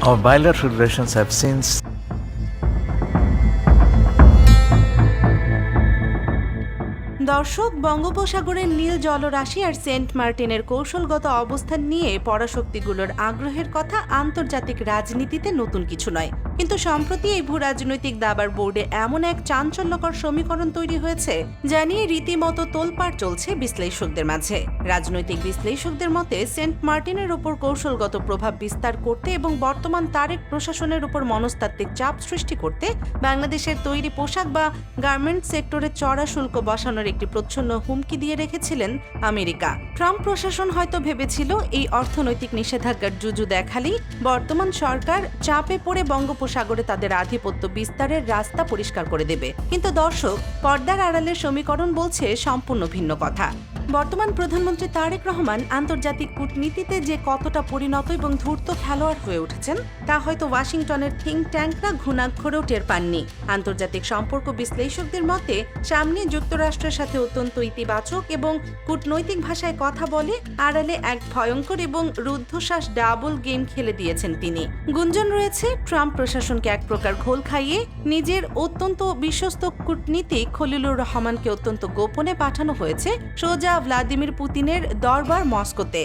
Our bilateral relations have since দর্শক, বঙ্গোপসাগরের নীল জলরাশি আর সেন্ট মার্টিনের কৌশলগত অবস্থান নিয়ে পরাশক্তিগুলোর আগ্রহের কথা আন্তর্জাতিক রাজনীতিতে নতুন কিছু নয়। কিন্তু সম্প্রতি এই ভূ রাজনৈতিক দাবার বোর্ডে এমন এক চাঞ্চল্যকর সমীকরণ তৈরি হয়েছে যা নিয়ে রীতিমতো তোলপাড় চলছে বিশ্লেষকদের মাঝে। রাজনৈতিক বিশ্লেষকদের মতে সেন্ট মার্টিনের উপর কৌশলগত প্রভাব বিস্তার করতে এবং বর্তমান তারেক প্রশাসনের উপর মনস্তাত্ত্বিক চাপ সৃষ্টি করতে বাংলাদেশের তৈরি পোশাক বা গার্মেন্টস সেক্টরে চড়া শুল্ক বসানোর একটি প্রচ্ছন্ন হুমকি দিয়ে রেখেছিলেন আমেরিকা। ট্রাম্প প্রশাসন হয়তো ভেবেছিল এই অর্থনৈতিক নিষেধাজ্ঞার জুজু দেখালেই বর্তমান সরকার চাপে পড়ে বঙ্গোপসাগরে তাদের আধিপত্য বিস্তারের রাস্তা পরিষ্কার করে দেবে। কিন্তু দর্শক, পর্দার আড়ালের সমীকরণ বলছে সম্পূর্ণ ভিন্ন কথা। বর্তমান প্রধানমন্ত্রী তারেক রহমান আন্তর্জাতিক কূটনীতিতে যে কতটা পরিণত এবং ধূর্ত খেলোয়াড় হয়ে উঠেছেন তা হয়তো ওয়াশিংটনের থিঙ্ক ট্যাঙ্করা ঘুণাক্ষরেও টের পাননি। আন্তর্জাতিক সম্পর্ক বিশ্লেষকদের মতে সামনে যুক্তরাষ্ট্রের সাথে অত্যন্ত ইতিবাচক এবং কূটনৈতিক ভাষায় কথা বলে আড়ালে এক ভয়ঙ্কর এবং রুদ্ধশ্বাস ডাবল গেম খেলে দিয়েছেন তিনি। গুঞ্জন রয়েছে ট্রাম্প প্রশাসনকে এক প্রকার ঘোল খাইয়ে নিজের অত্যন্ত বিশ্বস্ত কূটনীতিক খলিলুর রহমানকে অত্যন্ত গোপনে পাঠানো হয়েছে সোজা ভ্লাদিমির পুতিনের দরবার মস্কোতে।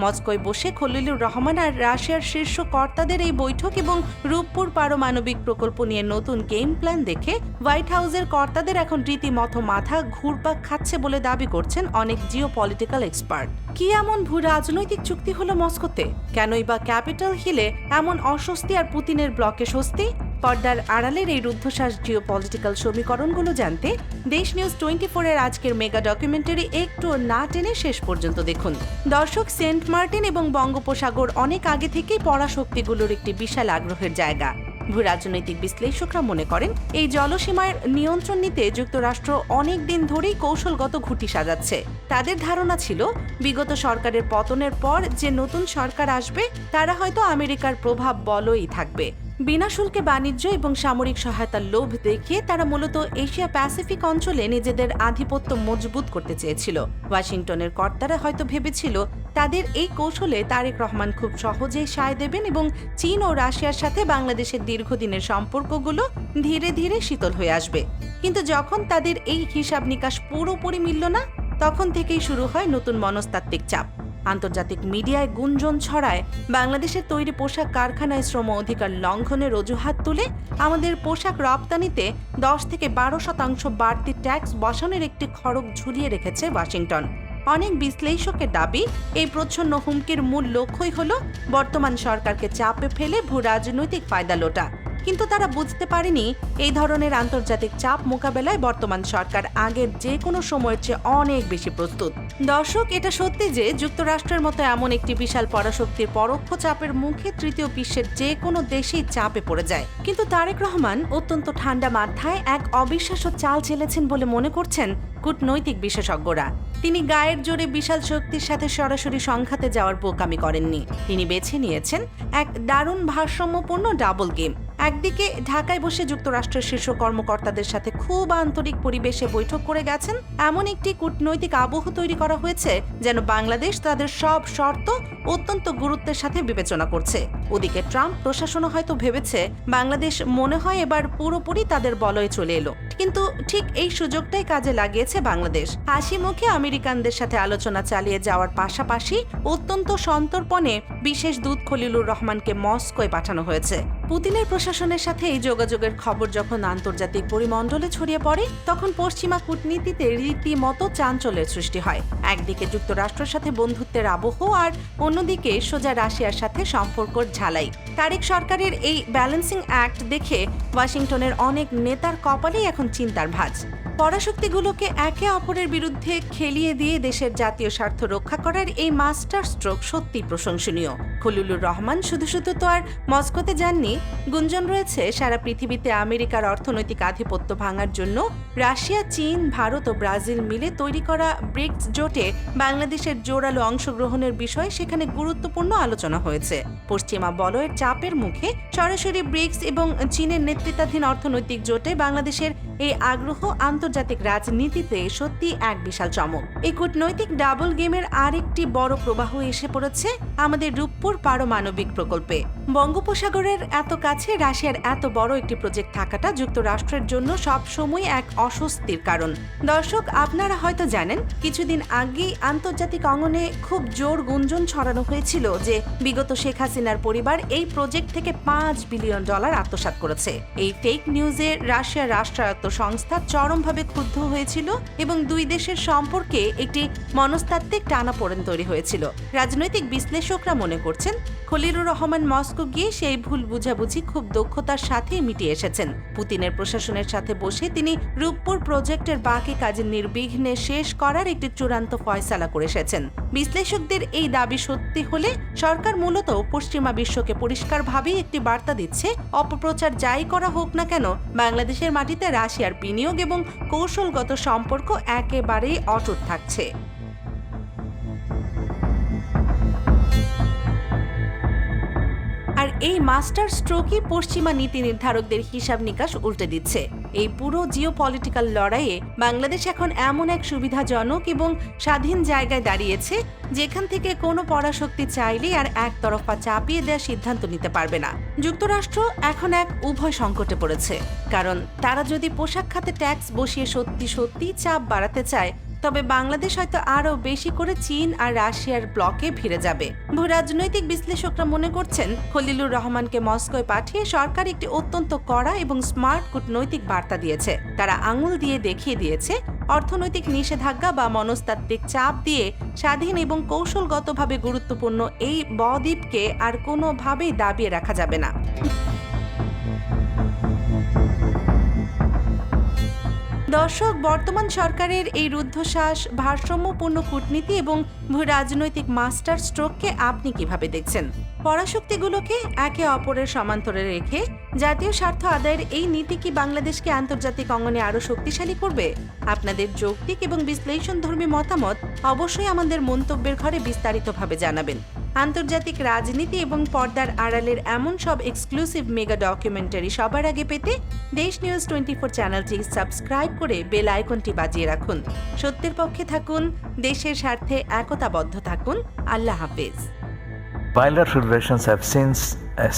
মস্কোয় বসে খলিলুর রহমান আর রাশিয়ার শীর্ষ কর্তাদের এই বৈঠক এবং রূপপুর পারমাণবিক প্রকল্প নিয়ে নতুন গেম প্ল্যান দেখে হোয়াইট হাউসের কর্তাদের এখন রীতিমতো মাথা ঘুরপাক খাচ্ছে বলে দাবি করছেন অনেক জিওপলিটিক্যাল এক্সপার্ট। কি এমন ভূ রাজনৈতিক চুক্তি হলো মস্কোতে? কেনই বা ক্যাপিটাল হিলে এমন অস্বস্তি আর পুতিনের ব্লকে স্বস্তি? পর্দার আড়ালের এই রুদ্ধশ্বাস জিওপলিটিক্যাল সমীকরণগুলো জানতে দেশ নিউজ 24 এর আজকের মেগা ডকুমেন্টারি একটু না টেনে শেষ পর্যন্ত দেখুন। দর্শক, সেন্ট মার্টিন এবং বঙ্গোপসাগর অনেক আগে থেকেই পরাশক্তিগুলোর একটি বিশাল আগ্রহের জায়গা। ভূ রাজনৈতিক বিশ্লেষকরা মনে করেন এই জলসীমার নিয়ন্ত্রণ নিতে যুক্তরাষ্ট্র অনেক দিন ধরেই কৌশলগত ঘুঁটি সাজাচ্ছে। তাদের ধারণা ছিল বিগত সরকারের পতনের পর যে নতুন সরকার আসবে তারা হয়তো আমেরিকার প্রভাব বলই থাকবে। বিনা শুল্কে বাণিজ্য এবং সামরিক সহায়তার লোভ দেখিয়ে তারা মূলত এশিয়া প্যাসিফিক অঞ্চলে নিজেদের আধিপত্য মজবুত করতে চেয়েছিল। ওয়াশিংটনের কর্তারা হয়তো ভেবেছিল তাদের এই কৌশলে তারেক রহমান খুব সহজেই সায় দেবেন এবং চীন ও রাশিয়ার সাথে বাংলাদেশের দীর্ঘদিনের সম্পর্কগুলো ধীরে ধীরে শীতল হয়ে আসবে। কিন্তু যখন তাদের এই হিসাব নিকাশ পুরোপুরি মিলল না, তখন থেকেই শুরু হয় নতুন মনস্তাত্ত্বিক চাপ। আন্তর্জাতিক মিডিয়ায় গুঞ্জন ছড়ায় বাংলাদেশের তৈরি পোশাক কারখানায় শ্রম অধিকার লঙ্ঘনের অজুহাত তুলে আমাদের পোশাক রপ্তানিতে 10 থেকে 12% বাড়তি ট্যাক্স বসানোর একটি খড়গ ঝুলিয়ে রেখেছে ওয়াশিংটন। অনেক বিশ্লেষকের দাবি এই প্রচ্ছন্ন হুমকির মূল লক্ষ্যই হল বর্তমান সরকারকে চাপে ফেলে ভূ রাজনৈতিক ফায়দা লোটা। কিন্তু তারা বুঝতে পারেনি এই ধরনের আন্তর্জাতিক চাপ মোকাবেলায় বর্তমান সরকার আগের যে কোনো সময়ের চেয়ে অনেক বেশি প্রস্তুত। দর্শক, এটা সত্যি যে যুক্তরাষ্ট্রের মতো এমন একটি বিশাল পরাশক্তির পরোক্ষ চাপের মুখে তৃতীয় বিশ্বের যে কোনো দেশেই চাপে পড়ে যায়। কিন্তু তারেক রহমান অত্যন্ত ঠান্ডা মাথায় এক অবিশ্বাস্য চাল চেলেছেন বলে মনে করছেন কূটনৈতিক বিশেষজ্ঞরা। তিনি গায়ের জোরে বিশাল শক্তির সাথে সরাসরি সংঘাতে যাওয়ার বোকামি করেননি। তিনি বেছে নিয়েছেন এক দারুণ ভারসাম্যপূর্ণ ডাবল গেম। একদিকে ঢাকায় বসে যুক্তরাষ্ট্রের শীর্ষ কর্মকর্তাদের সাথে খুব আন্তরিক পরিবেশে বৈঠক করে গেছেন। এমন একটি কূটনৈতিক আবহ তৈরি করা হয়েছে যেন বাংলাদেশ তাদের সব শর্ত অত্যন্ত গুরুত্বের সাথে বিবেচনা করছে। ওদিকে ট্রাম্প প্রশাসনও হয়তো ভেবেছে বাংলাদেশ মনে হয় এবার পুরোপুরি তাদের বলয়ে চলে এলো। কিন্তু ঠিক এই সুযোগটাই কাজে লাগিয়েছে বাংলাদেশ। হাসি মুখে আমেরিকানদের সাথে আলোচনা চালিয়ে যাওয়ার পাশাপাশি অত্যন্ত সন্তর্পণে বিশেষ দূত খলিলুর রহমানকে মস্কোয় পাঠানো হয়েছে। পুতিনের প্রশাসনের সাথে এই যোগাযোগের খবর যখন আন্তর্জাতিক পরিমণ্ডলে ছড়িয়ে পড়ে তখন পশ্চিমা কূটনীতিতে রীতিমতো চাঞ্চল্যের সৃষ্টি হয়। একদিকে যুক্তরাষ্ট্রের সাথে বন্ধুত্বের আবহ আর অন্যদিকে সোজা রাশিয়ার সাথে সম্পর্কর ঝালাই। তারেক সরকারের এই ব্যালেন্সিং অ্যাক্ট দেখে ওয়াশিংটনের অনেক নেতার কপালেই এখন চিন্তার ভাঁজ। পরাশক্তিগুলোকে একে অপরের বিরুদ্ধে খেলিয়ে দিয়ে দেশের জাতীয় স্বার্থ রক্ষা করার এই মাস্টার স্ট্রোক সত্যি প্রশংসনীয়। খলিলুর রহমান শুধু তো আর মস্কোতে যাননি। গুঞ্জন রয়েছে সারা পৃথিবীতে আমেরিকার অর্থনৈতিক আধিপত্য ভাঙার জন্য রাশিয়া, চীন, ভারত ও ব্রাজিল মিলে তৈরি করা ব্রিক্স জোটে বাংলাদেশের জোরালো অংশগ্রহণের বিষয়ে সেখানে গুরুত্বপূর্ণ আলোচনা হয়েছে। পশ্চিমা বলয়ের চাপের মুখে সরাসরি ব্রিক্স এবং চীনের নেতৃত্বাধীন অর্থনৈতিক জোটে বাংলাদেশের এই আগ্রহ আন্তর্জাতিক রাজনীতিতে সত্যি এক বিশাল চমক। এই কূটনৈতিক ডাবল গেমের আরেকটি বড় প্রবাহ এসে পড়েছে আমাদের রূপপুর পারমাণবিক প্রকল্পে। বঙ্গোপসাগরের এত কাছে রাশিয়ার এত বড় একটি প্রজেক্ট থাকাটা যুক্তরাষ্ট্রের জন্য সবসময় এক অস্বস্তির কারণ। দর্শক, আপনারা হয়তো জানেন, কিছুদিন আগেই আন্তর্জাতিক অঙ্গনে খুব জোর গুঞ্জন ছড়ানো হয়েছিল যে বিগত শেখ হাসিনার পরিবার এই প্রজেক্ট থেকে $5 বিলিয়ন আত্মসাৎ করেছে। এই ফেক নিউজে রাশিয়ার রাষ্ট্রায়ত্ত সংস্থা চরমভাবে ক্ষুব্ধ হয়েছিল এবং দুই দেশের সম্পর্কে একটি মনস্তাত্ত্বিক টানাপোড়েন তৈরি হয়েছিল। রাজনৈতিক বিশ্লেষকরা মনে করছেন খলিলুর রহমান মস্কো গিয়ে সেই ভুল বুঝাবুঝি খুব দক্ষতার সাথে মিটিয়ে এসেছেন। পুতিনের প্রশাসনের সাথে বসে তিনি রূপপুর প্রজেক্টের বাকি কাজ নির্বিঘ্নে শেষ করার একটি চূড়ান্ত ফয়সালা করে এসেছেন। বিশ্লেষকদের এই দাবি সত্যি হলে সরকার মূলত পশ্চিমা বিশ্বকে পরিষ্কারভাবেই একটি বার্তা দিচ্ছে, অপপ্রচার যাই করা হোক না কেন, বাংলাদেশের মাটিতে রাশিয়ার বিনিয়োগ এবং কৌশলগত সম্পর্ক একেবারেই অটুট থাকছে। আর এই মাস্টার স্ট্রোকই পশ্চিমা নীতি নির্ধারকদের হিসাব নিকাশ উল্টে দিচ্ছে। এই পুরো জিওপলিটিক্যাল লড়াইয়ে বাংলাদেশ এখন এমন এক সুবিধাজনক এবং স্বাধীন জায়গায় দাঁড়িয়েছে যেখান থেকে কোনো পরাশক্তি চাইলেই আর একতরফা চাপিয়ে দেওয়ার সিদ্ধান্ত নিতে পারবে না। যুক্তরাষ্ট্র এখন এক উভয় সংকটে পড়েছে, কারণ তারা যদি পোশাক খাতে ট্যাক্স বসিয়ে সত্যি চাপ বাড়াতে চায়, তবে বাংলাদেশ হয়তো আরও বেশি করে চীন আর রাশিয়ার ব্লকে ভিড়ে যাবে। ভূরাজনৈতিক বিশ্লেষকরা মনে করছেন খলিলুর রহমানকে মস্কোয় পাঠিয়ে সরকার একটি অত্যন্ত কড়া এবং স্মার্ট কূটনৈতিক বার্তা দিয়েছে। তারা আঙুল দিয়ে দেখিয়ে দিয়েছে অর্থনৈতিক নিষেধাজ্ঞা বা মনস্তাত্ত্বিক চাপ দিয়ে স্বাধীন এবং কৌশলগতভাবে গুরুত্বপূর্ণ এই বদ্বীপকে আর কোনোভাবেই দাবিয়ে রাখা যাবে না। দর্শক, বর্তমান সরকারের এই রুদ্ধশ্বাস, ভারসাম্যপূর্ণ কূটনীতি এবং ভূরাজনৈতিক মাস্টার স্ট্রোককে আপনি কিভাবে দেখছেন? পরাশক্তিগুলোকে একে অপরের সমান্তরে রেখে জাতীয় স্বার্থ আদায়ের এই নীতি কি বাংলাদেশকে আন্তর্জাতিক অঙ্গনে আরও শক্তিশালী করবে? আপনাদের যৌক্তিক এবং বিশ্লেষণধর্মী মতামত অবশ্যই আমাদের মন্তব্যের ঘরে বিস্তারিতভাবে জানাবেন। আন্তর্জাতিক রাজনীতি এবং পর্দার আড়ালের এমন সব এক্সক্লুসিভ মেগা ডকুমেন্টারি সবার আগে পেতে দেশ নিউজ 24 চ্যানেলটি সাবস্ক্রাইব করে বেল আইকনটি বাজিয়ে রাখুন। সত্যের পক্ষে থাকুন, দেশের স্বার্থে একতাবদ্ধ থাকুন। আল্লাহ হাফেজ। Bilateral relations have since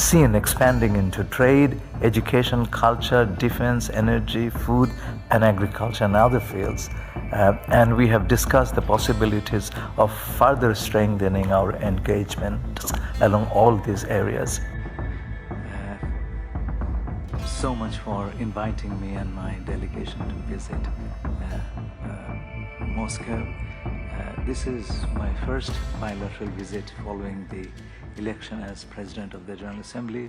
seen expanding into trade, education, culture, defense, energy, food, and agriculture and other fields. And we have discussed the possibilities of further strengthening our engagement along all these areas. So much for inviting me and my delegation to visit Moscow. This is my first bilateral visit following the election as President of the General Assembly.